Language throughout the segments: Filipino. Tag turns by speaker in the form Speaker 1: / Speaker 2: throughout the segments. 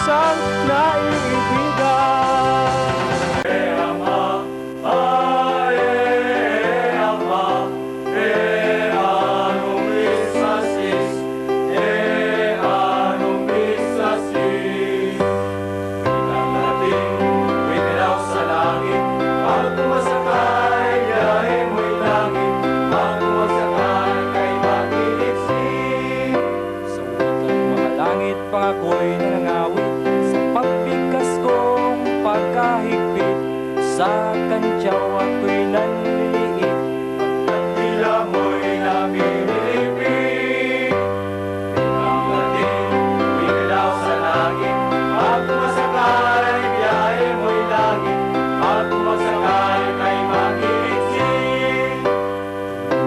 Speaker 1: isang naiibigan. Ako'y nangangawit sa pagbigkas kong pagkahigpit. Sa kantyaw ako'y nanliliit, at tila mo'y namimilipit. Ang dating biglaw sa langit, at masakay biyahe mo'y langit, at masakay kay mag-iisip.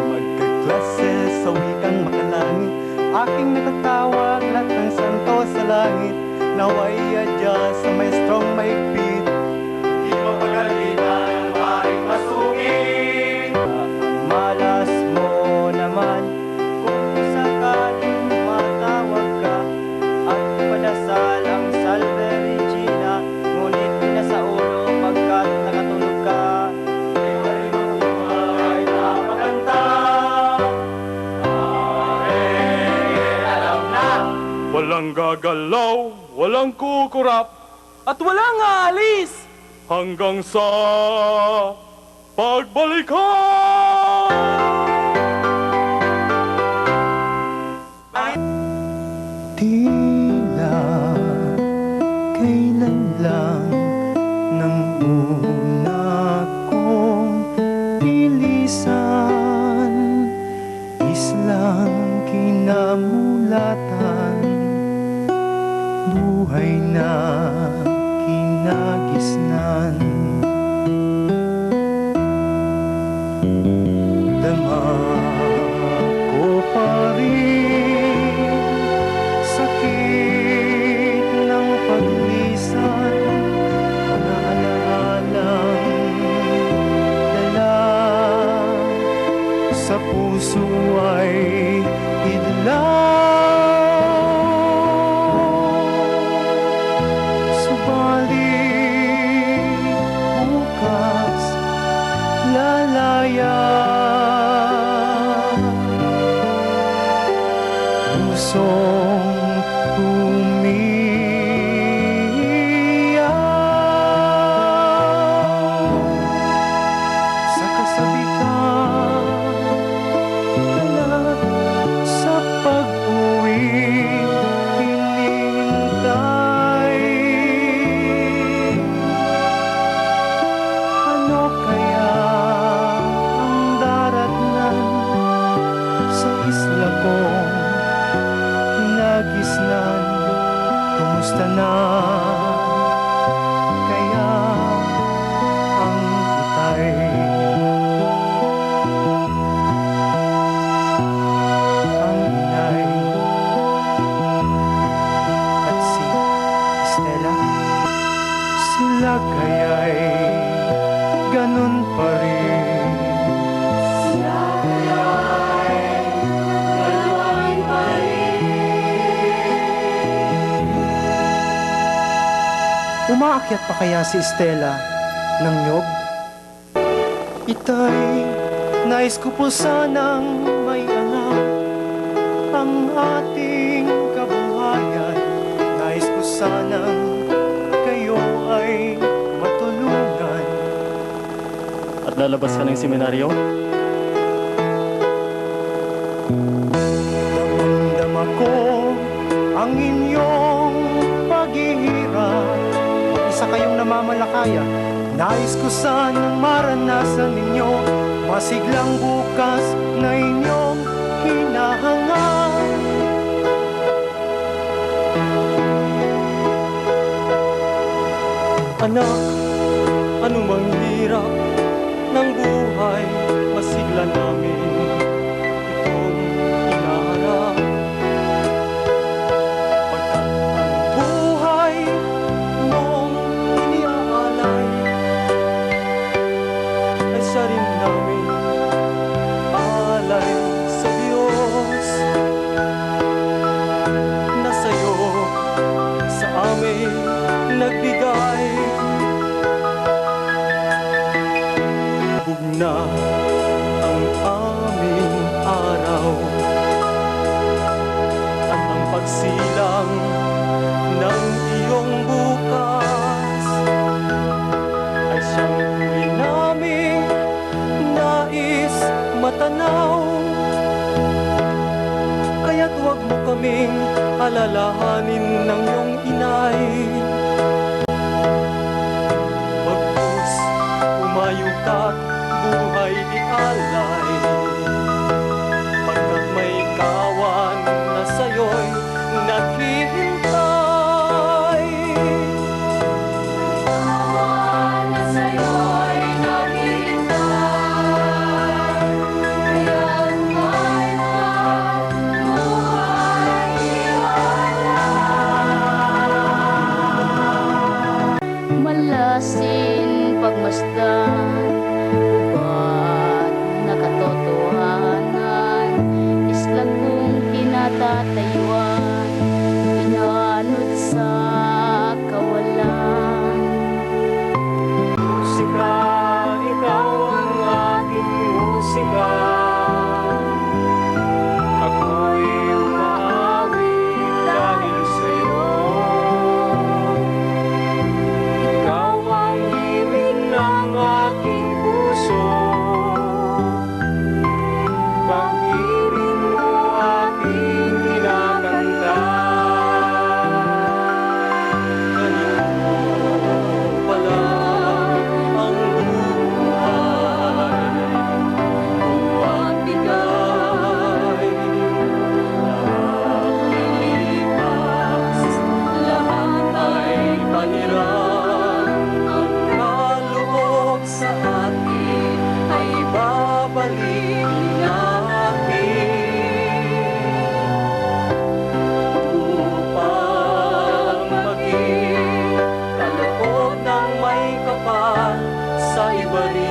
Speaker 2: Magkaklase sa wikang makalangit, aking natatawag lahat ng santo sa langit. Naway adya sa maestrong maigpit,
Speaker 1: di mapagalitan ang maring masungit.
Speaker 2: malas mo naman kung sakaling matawag ka, at padasal ang Salve Regina, ngunit nasa ulo pagkat nakatulog ka.
Speaker 1: Iwa'y mabuhay na maganda. Alam na, walang gagalaw, walang kukurap, at walang aalis hanggang sa pagbalikan.
Speaker 2: Tila kailan lang nang una kong ilisan, islang kinamulatan, buhay na kinagisnan. Dama ko pa rin sakit ng paglisan, mga alaalang dala sa puso ay idlaw. Subalit bukas lalaya, pusong umiiyak sa kasabitan na sa pag-uwi hinihintay. Ano kaya ang daratnan sa isla kong kinagisnan? Kumusta na kaya ang itay? Ang inay at si Estela, sila kaya'y ganun pa rin? Umaakyat pa kaya si Estela ng nyog? Itay, nais ko po sanang may anak ang ating kabuhayan. Nais ko sanang kayo ay matulungan.
Speaker 3: At lalabas ka ng seminaryo?
Speaker 2: Damdama ko ang inyong paghihirap, isa kayong namamalakaya. Nais ko sanang maranasan ninyo masiglang bukas na inyong hinahangad.
Speaker 1: Anak, anumang hirap ng buhay, masigla namin itong hinaharap. Pagkat ang buhay mong iniaalay ay siya rin namin alay sa Diyos na sa'yo, sa amin nagbigay. Bugna ang aming araw at ang pagsilang ng iyong bukas ay siyang huli naming nais matanaw. Kaya't huwag mo kaming alalahanin ng iyong inay. Bagkus umayo ka't buhay ialay. Pagkat may kawan na sa'yo'y naghihintay.
Speaker 4: Kawan na sa'yo'y naghihintay. Kaya't may buhay ialay. Malasin pagmasdan, ugat na katotohanan, islang kong kinatatayuan, inanod sa kawalan.
Speaker 1: Musika, ikaw ang aking musika. Ako'y umaawit dahil sa'yo. Ikaw ang himig ng aking puso. Pag-ibig mo aking kinakanta. Kanino pala ang buhay kung ang bigay lahat lilipas, lahat ay panirang. Ang kaloob sa atin ay babalik natin upang maging kaloob ng may kapal sa iba rin.